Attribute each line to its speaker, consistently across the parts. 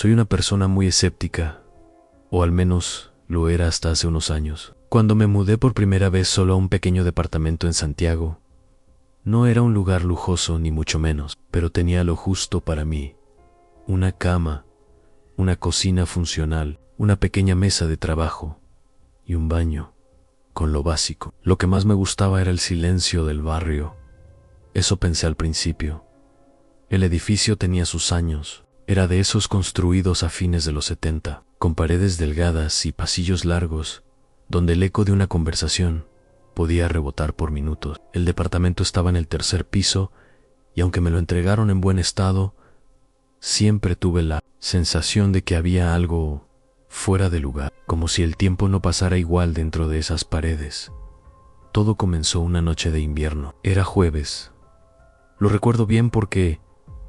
Speaker 1: Soy una persona muy escéptica, o al menos lo era hasta hace unos años. Cuando me mudé por primera vez solo a un pequeño departamento en Santiago, no era un lugar lujoso ni mucho menos, pero tenía lo justo para mí. Una cama, una cocina funcional, una pequeña mesa de trabajo y un baño, con lo básico. Lo que más me gustaba era el silencio del barrio. Eso pensé al principio. El edificio tenía sus años. Era de esos construidos a fines de los 70, con paredes delgadas y pasillos largos, donde el eco de una conversación podía rebotar por minutos. El departamento estaba en el tercer piso y aunque me lo entregaron en buen estado, siempre tuve la sensación de que había algo fuera de lugar, como si el tiempo no pasara igual dentro de esas paredes. Todo comenzó una noche de invierno. Era jueves. Lo recuerdo bien porque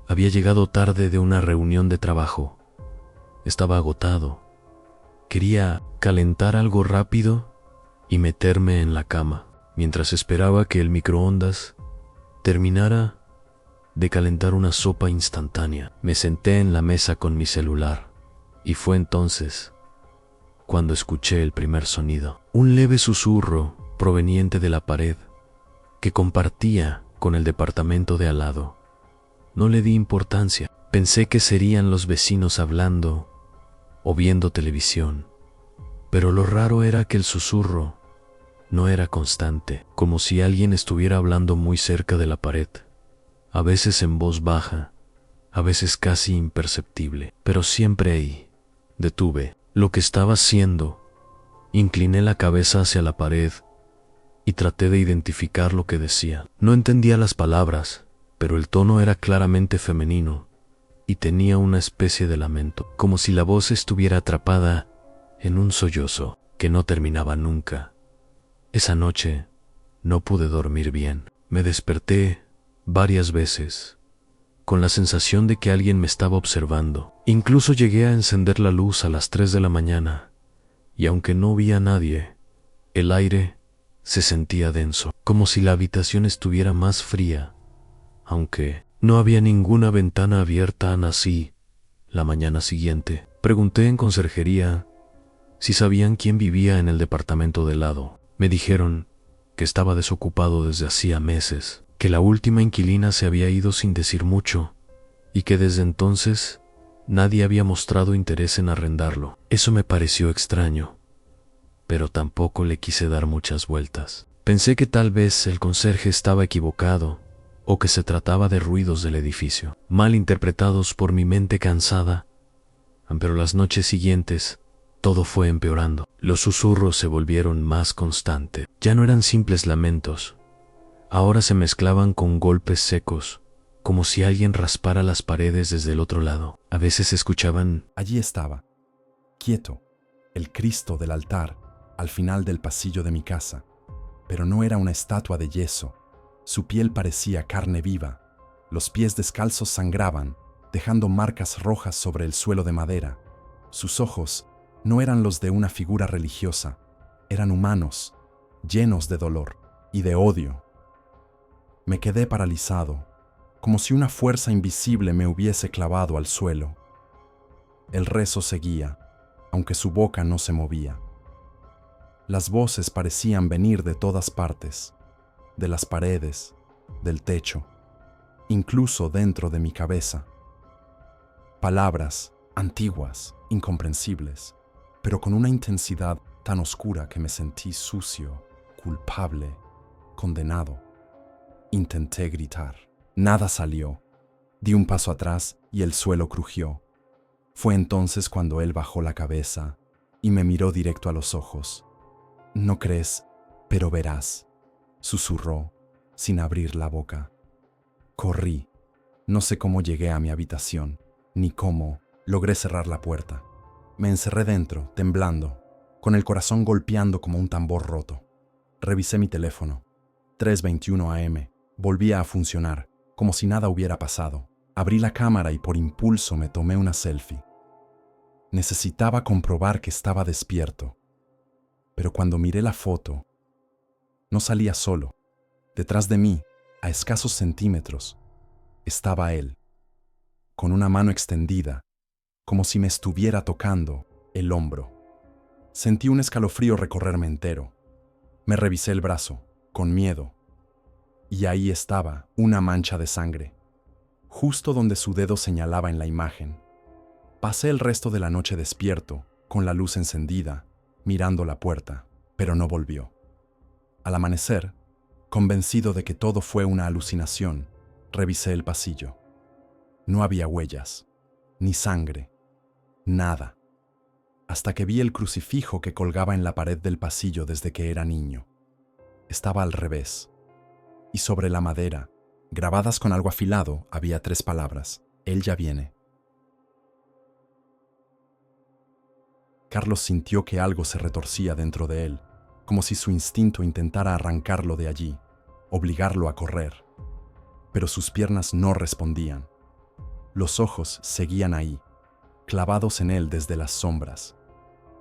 Speaker 1: había llegado tarde de una reunión de trabajo. Estaba agotado. Quería calentar algo rápido y meterme en la cama, mientras esperaba que el microondas terminara de calentar una sopa instantánea. Me senté en la mesa con mi celular y fue entonces cuando escuché el primer sonido. Un leve susurro proveniente de la pared que compartía con el departamento de al lado. No le di importancia. Pensé que serían los vecinos hablando o viendo televisión. Pero lo raro era que el susurro no era constante, como si alguien estuviera hablando muy cerca de la pared, a veces en voz baja, a veces casi imperceptible, pero siempre ahí. Detuve lo que estaba haciendo, incliné la cabeza hacia la pared y traté de identificar lo que decía. No entendía las palabras, pero el tono era claramente femenino y tenía una especie de lamento, como si la voz estuviera atrapada en un sollozo que no terminaba nunca. Esa noche no pude dormir bien. Me desperté varias veces, con la sensación de que alguien me estaba observando. Incluso llegué a encender la luz a las 3 de la mañana, y aunque no vi a nadie, el aire se sentía denso, como si la habitación estuviera más fría, aunque no había ninguna ventana abierta. Así, la mañana siguiente, pregunté en conserjería si sabían quién vivía en el departamento de lado. Me dijeron que estaba desocupado desde hacía meses, que la última inquilina se había ido sin decir mucho y que desde entonces nadie había mostrado interés en arrendarlo. Eso me pareció extraño, pero tampoco le quise dar muchas vueltas. Pensé que tal vez el conserje estaba equivocado o que se trataba de ruidos del edificio, mal interpretados por mi mente cansada, pero las noches siguientes todo fue empeorando. Los susurros se volvieron más constantes. Ya no eran simples lamentos. Ahora se mezclaban con golpes secos, como si alguien raspara las paredes desde el otro lado. A veces se escuchaban.
Speaker 2: Allí estaba, quieto, el Cristo del altar, al final del pasillo de mi casa. Pero no era una estatua de yeso. Su piel parecía carne viva. Los pies descalzos sangraban, dejando marcas rojas sobre el suelo de madera. Sus ojos no eran los de una figura religiosa, eran humanos, llenos de dolor y de odio. Me quedé paralizado, como si una fuerza invisible me hubiese clavado al suelo. El rezo seguía, aunque su boca no se movía. Las voces parecían venir de todas partes, de las paredes, del techo, incluso dentro de mi cabeza. Palabras antiguas, incomprensibles, pero con una intensidad tan oscura que me sentí sucio, culpable, condenado. Intenté gritar. Nada salió. Di un paso atrás y el suelo crujió. Fue entonces cuando él bajó la cabeza y me miró directo a los ojos. «No crees, pero verás», susurró, sin abrir la boca. Corrí. No sé cómo llegué a mi habitación, ni cómo logré cerrar la puerta. Me encerré dentro, temblando, con el corazón golpeando como un tambor roto. Revisé mi teléfono. 3:21 a.m. Volvía a funcionar, como si nada hubiera pasado. Abrí la cámara y por impulso me tomé una selfie. Necesitaba comprobar que estaba despierto. Pero cuando miré la foto, no salía solo. Detrás de mí, a escasos centímetros, estaba él, con una mano extendida, como si me estuviera tocando el hombro. Sentí un escalofrío recorrerme entero. Me revisé el brazo, con miedo, y ahí estaba una mancha de sangre, justo donde su dedo señalaba en la imagen. Pasé el resto de la noche despierto, con la luz encendida, mirando la puerta, pero no volvió. Al amanecer, convencido de que todo fue una alucinación, revisé el pasillo. No había huellas, ni sangre, nada, hasta que vi el crucifijo que colgaba en la pared del pasillo desde que era niño. Estaba al revés, y sobre la madera, grabadas con algo afilado, había 3 palabras: Él ya viene. Carlos sintió que algo se retorcía dentro de él, como si su instinto intentara arrancarlo de allí, obligarlo a correr. Pero sus piernas no respondían. Los ojos seguían ahí, clavados en él desde las sombras.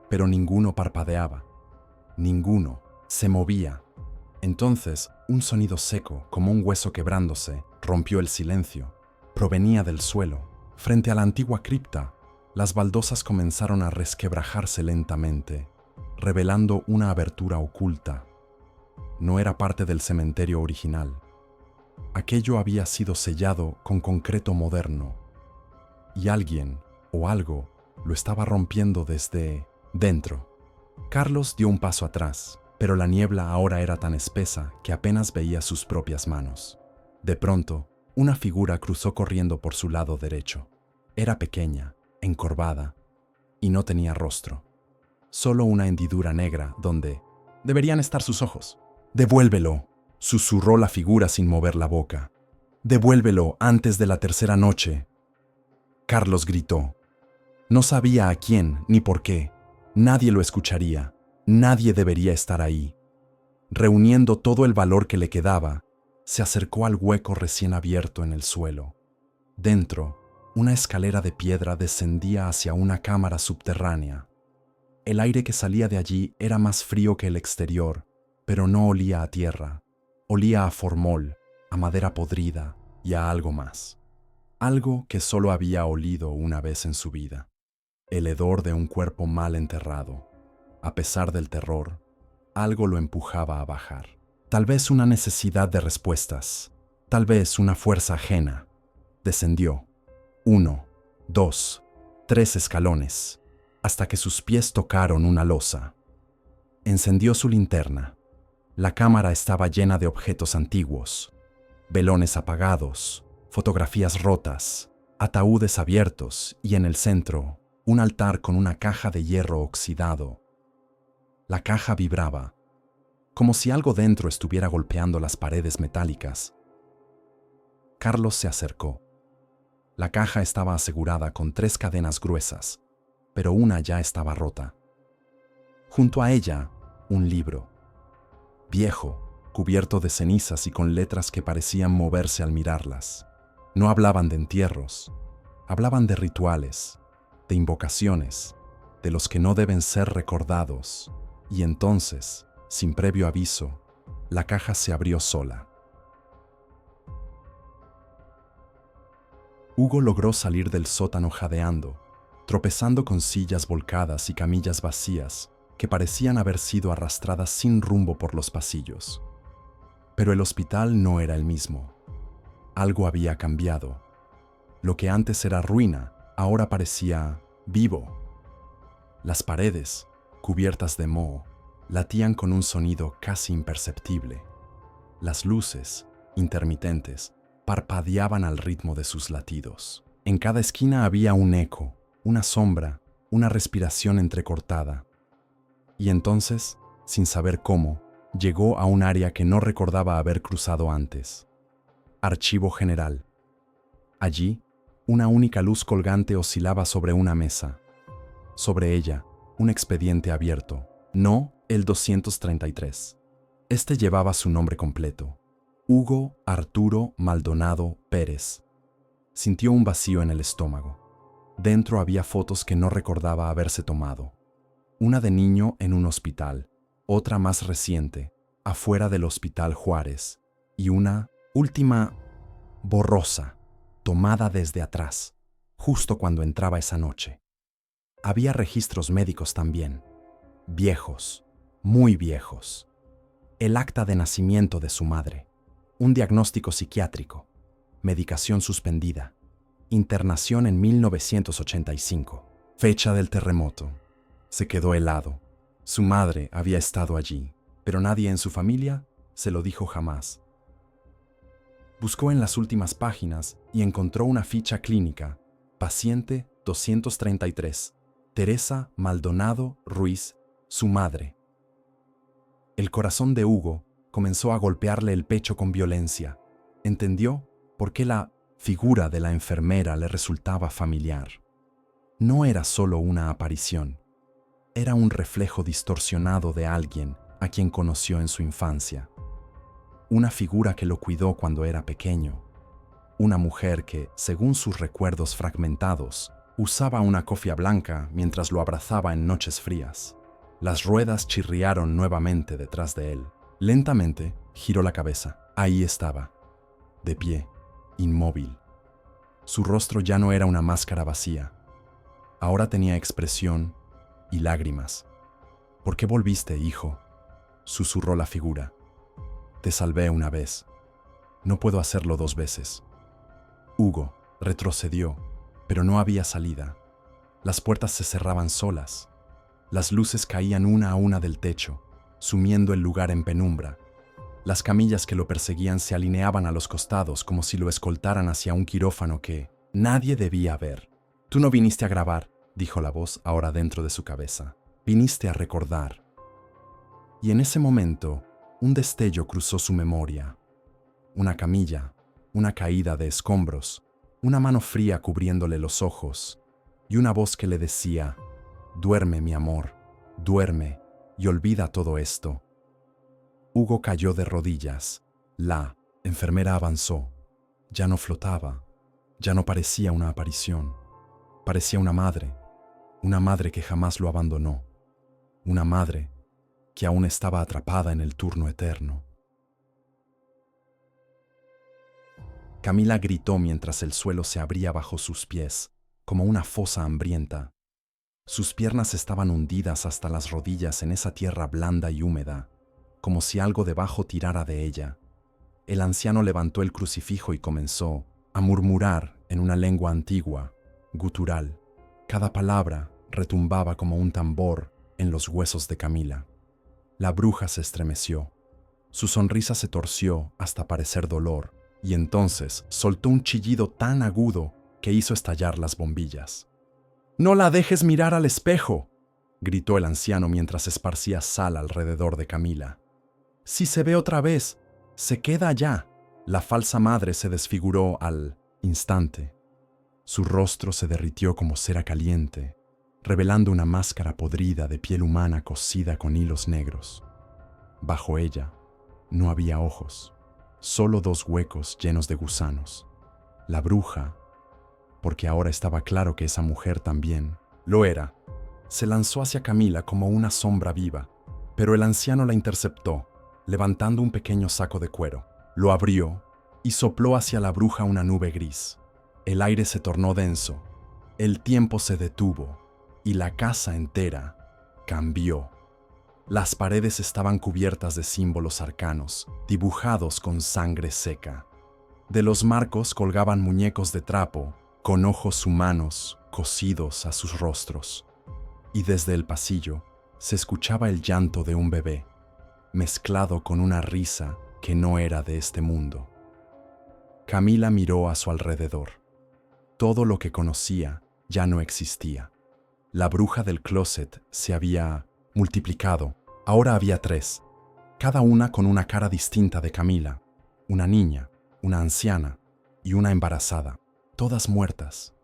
Speaker 2: Pero ninguno parpadeaba, ninguno se movía. Entonces, un sonido seco, como un hueso quebrándose, rompió el silencio. Provenía del suelo. Frente a la antigua cripta, las baldosas comenzaron a resquebrajarse lentamente, revelando una abertura oculta. No era parte del cementerio original. Aquello había sido sellado con concreto moderno, y alguien o algo lo estaba rompiendo desde dentro. Carlos dio un paso atrás, pero la niebla ahora era tan espesa que apenas veía sus propias manos. De pronto, una figura cruzó corriendo por su lado derecho. Era pequeña, encorvada, y no tenía rostro. Solo una hendidura negra donde deberían estar sus ojos. «Devuélvelo», susurró la figura sin mover la boca. «Devuélvelo antes de la tercera noche». Carlos gritó. No sabía a quién ni por qué. Nadie lo escucharía. Nadie debería estar ahí. Reuniendo todo el valor que le quedaba, se acercó al hueco recién abierto en el suelo. Dentro, una escalera de piedra descendía hacia una cámara subterránea. El aire que salía de allí era más frío que el exterior, pero no olía a tierra. Olía a formol, a madera podrida y a algo más. Algo que solo había olido una vez en su vida. El hedor de un cuerpo mal enterrado. A pesar del terror, algo lo empujaba a bajar. Tal vez una necesidad de respuestas. Tal vez una fuerza ajena. Descendió. 1, 2, 3 escalones, hasta que sus pies tocaron una losa. Encendió su linterna. La cámara estaba llena de objetos antiguos, velones apagados, fotografías rotas, ataúdes abiertos y en el centro, un altar con una caja de hierro oxidado. La caja vibraba, como si algo dentro estuviera golpeando las paredes metálicas. Carlos se acercó. La caja estaba asegurada con 3 cadenas gruesas, pero una ya estaba rota. Junto a ella, un libro. Viejo, cubierto de cenizas y con letras que parecían moverse al mirarlas. No hablaban de entierros, hablaban de rituales, de invocaciones, de los que no deben ser recordados. Y entonces, sin previo aviso, la caja se abrió sola. Hugo logró salir del sótano jadeando, tropezando con sillas volcadas y camillas vacías que parecían haber sido arrastradas sin rumbo por los pasillos. Pero el hospital no era el mismo. Algo había cambiado. Lo que antes era ruina, ahora parecía vivo. Las paredes, cubiertas de moho, latían con un sonido casi imperceptible. Las luces, intermitentes, parpadeaban al ritmo de sus latidos. En cada esquina había un eco, una sombra, una respiración entrecortada. Y entonces, sin saber cómo, llegó a un área que no recordaba haber cruzado antes. Archivo General. Allí, una única luz colgante oscilaba sobre una mesa. Sobre ella, un expediente abierto. No el 233. Este llevaba su nombre completo. Hugo Arturo Maldonado Pérez. Sintió un vacío en el estómago. Dentro había fotos que no recordaba haberse tomado. Una de niño en un hospital, otra más reciente, afuera del Hospital Juárez, y una última borrosa, tomada desde atrás, justo cuando entraba esa noche. Había registros médicos también, viejos, muy viejos. El acta de nacimiento de su madre, un diagnóstico psiquiátrico, medicación suspendida, internación en 1985, fecha del terremoto. Se quedó helado. Su madre había estado allí, pero nadie en su familia se lo dijo jamás. Buscó en las últimas páginas y encontró una ficha clínica, paciente 233, Teresa Maldonado Ruiz, su madre. El corazón de Hugo comenzó a golpearle el pecho con violencia. Entendió por qué la figura de la enfermera le resultaba familiar. No era solo una aparición, era un reflejo distorsionado de alguien a quien conoció en su infancia. Una figura que lo cuidó cuando era pequeño. Una mujer que, según sus recuerdos fragmentados, usaba una cofia blanca mientras lo abrazaba en noches frías. Las ruedas chirriaron nuevamente detrás de él. Lentamente giró la cabeza. Ahí estaba, de pie, inmóvil. Su rostro ya no era una máscara vacía. Ahora tenía expresión y lágrimas. ¿Por qué volviste, hijo?, susurró la figura. Te salvé una vez. No puedo hacerlo 2 veces. Hugo retrocedió, pero no había salida. Las puertas se cerraban solas. Las luces caían una a una del techo, sumiendo el lugar en penumbra. Las camillas que lo perseguían se alineaban a los costados como si lo escoltaran hacia un quirófano que nadie debía ver. Tú no viniste a grabar, dijo la voz ahora dentro de su cabeza. Viniste a recordar. Y en ese momento, un destello cruzó su memoria. Una camilla, una caída de escombros, una mano fría cubriéndole los ojos, y una voz que le decía: duerme, mi amor, duerme, y olvida todo esto. Hugo cayó de rodillas. La enfermera avanzó. Ya no flotaba, ya no parecía una aparición. Parecía una madre que jamás lo abandonó, una madre que aún estaba atrapada en el turno eterno. Camila gritó mientras el suelo se abría bajo sus pies, como una fosa hambrienta. Sus piernas estaban hundidas hasta las rodillas en esa tierra blanda y húmeda, como si algo debajo tirara de ella. El anciano levantó el crucifijo y comenzó a murmurar en una lengua antigua, gutural. Cada palabra retumbaba como un tambor en los huesos de Camila. La bruja se estremeció. Su sonrisa se torció hasta parecer dolor, y entonces soltó un chillido tan agudo que hizo estallar las bombillas. «¡No la dejes mirar al espejo!», gritó el anciano mientras esparcía sal alrededor de Camila. «Si se ve otra vez, se queda allá». La falsa madre se desfiguró al instante. Su rostro se derritió como cera caliente, revelando una máscara podrida de piel humana cosida con hilos negros. Bajo ella no había ojos, solo 2 huecos llenos de gusanos. La bruja, porque ahora estaba claro que esa mujer también lo era, se lanzó hacia Camila como una sombra viva, pero el anciano la interceptó, levantando un pequeño saco de cuero. Lo abrió y sopló hacia la bruja una nube gris. El aire se tornó denso, el tiempo se detuvo y la casa entera cambió. Las paredes estaban cubiertas de símbolos arcanos, dibujados con sangre seca. De los marcos colgaban muñecos de trapo, con ojos humanos cosidos a sus rostros. Y desde el pasillo se escuchaba el llanto de un bebé, mezclado con una risa que no era de este mundo. Camila miró a su alrededor. Todo lo que conocía ya no existía. La bruja del closet se había multiplicado. Ahora había 3, cada una con una cara distinta de Camila, una niña, una anciana y una embarazada, todas muertas.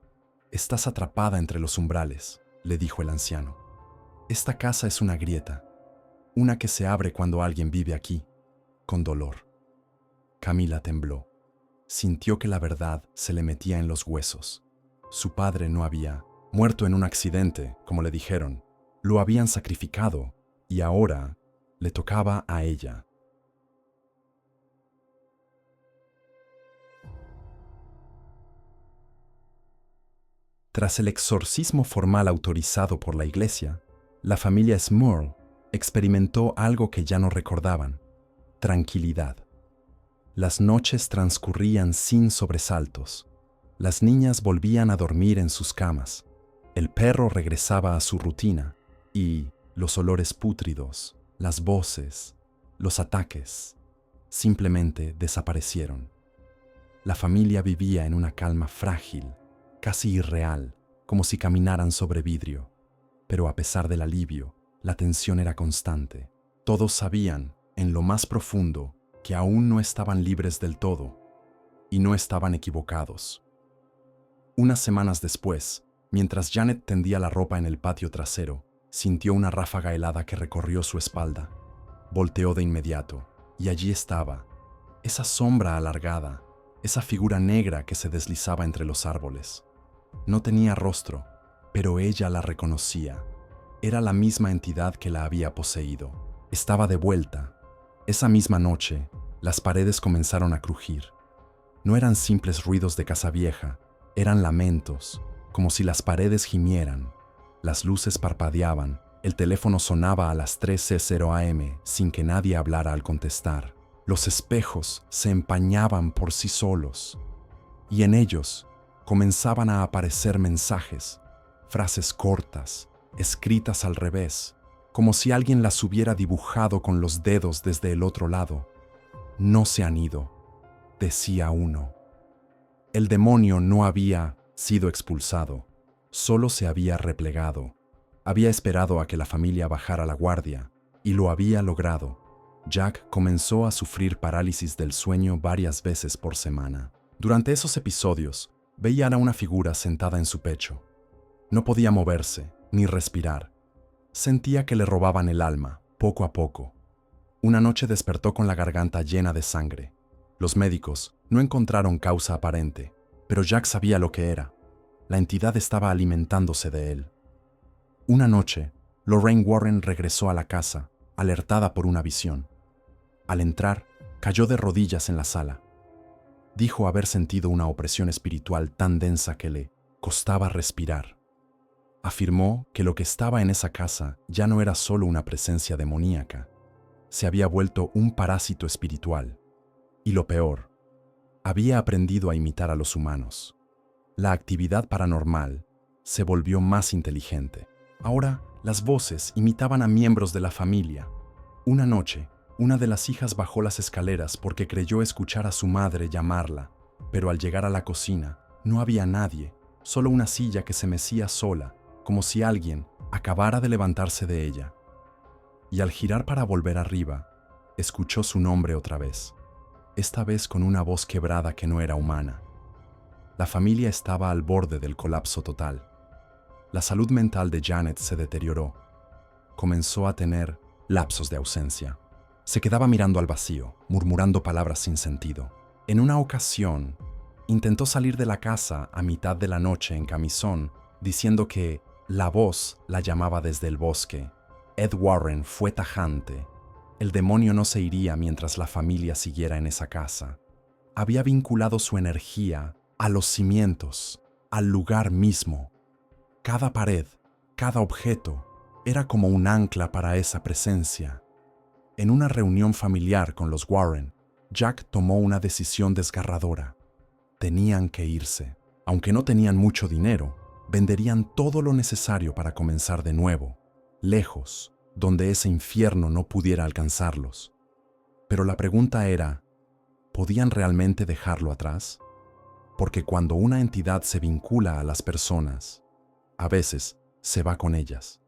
Speaker 2: «Estás atrapada entre los umbrales», le dijo el anciano. «Esta casa es una grieta, una que se abre cuando alguien vive aquí, con dolor». Camila tembló. Sintió que la verdad se le metía en los huesos. Su padre no había muerto en un accidente, como le dijeron. Lo habían sacrificado y ahora le tocaba a ella. Tras el exorcismo formal autorizado por la iglesia, la familia Smurl experimentó algo que ya no recordaban: tranquilidad. Las noches transcurrían sin sobresaltos. Las niñas volvían a dormir en sus camas. El perro regresaba a su rutina y los olores pútridos, las voces, los ataques, simplemente desaparecieron. La familia vivía en una calma frágil, casi irreal, como si caminaran sobre vidrio. Pero a pesar del alivio, la tensión era constante. Todos sabían, en lo más profundo, que aún no estaban libres del todo, y no estaban equivocados. Unas semanas después, mientras Janet tendía la ropa en el patio trasero, sintió una ráfaga helada que recorrió su espalda. Volteó de inmediato, y allí estaba, esa sombra alargada, esa figura negra que se deslizaba entre los árboles. No tenía rostro, pero ella la reconocía. Era la misma entidad que la había poseído. Estaba de vuelta. Esa misma noche, las paredes comenzaron a crujir. No eran simples ruidos de casa vieja, eran lamentos, como si las paredes gimieran. Las luces parpadeaban, el teléfono sonaba a las 13:00 am sin que nadie hablara al contestar. Los espejos se empañaban por sí solos, y en ellos comenzaban a aparecer mensajes, frases cortas, escritas al revés, como si alguien las hubiera dibujado con los dedos desde el otro lado. No se han ido, decía uno. El demonio no había sido expulsado, solo se había replegado. Había esperado a que la familia bajara la guardia, y lo había logrado. Jack comenzó a sufrir parálisis del sueño varias veces por semana. Durante esos episodios, veía a una figura sentada en su pecho. No podía moverse, ni respirar. Sentía que le robaban el alma, poco a poco. Una noche despertó con la garganta llena de sangre. Los médicos no encontraron causa aparente, pero Jack sabía lo que era. La entidad estaba alimentándose de él. Una noche, Lorraine Warren regresó a la casa, alertada por una visión. Al entrar, cayó de rodillas en la sala. Dijo haber sentido una opresión espiritual tan densa que le costaba respirar. Afirmó que lo que estaba en esa casa ya no era solo una presencia demoníaca, se había vuelto un parásito espiritual. Y lo peor, había aprendido a imitar a los humanos. La actividad paranormal se volvió más inteligente. Ahora, las voces imitaban a miembros de la familia. Una noche, una de las hijas bajó las escaleras porque creyó escuchar a su madre llamarla, pero al llegar a la cocina, no había nadie, solo una silla que se mecía sola, como si alguien acabara de levantarse de ella. Y al girar para volver arriba, escuchó su nombre otra vez, esta vez con una voz quebrada que no era humana. La familia estaba al borde del colapso total. La salud mental de Janet se deterioró. Comenzó a tener lapsos de ausencia. Se quedaba mirando al vacío, murmurando palabras sin sentido. En una ocasión, intentó salir de la casa a mitad de la noche en camisón, diciendo que la voz la llamaba desde el bosque. Ed Warren fue tajante. El demonio no se iría mientras la familia siguiera en esa casa. Había vinculado su energía a los cimientos, al lugar mismo. Cada pared, cada objeto, era como un ancla para esa presencia. En una reunión familiar con los Warren, Jack tomó una decisión desgarradora. Tenían que irse. Aunque no tenían mucho dinero, venderían todo lo necesario para comenzar de nuevo, lejos, donde ese infierno no pudiera alcanzarlos. Pero la pregunta era, ¿podían realmente dejarlo atrás? Porque cuando una entidad se vincula a las personas, a veces se va con ellas.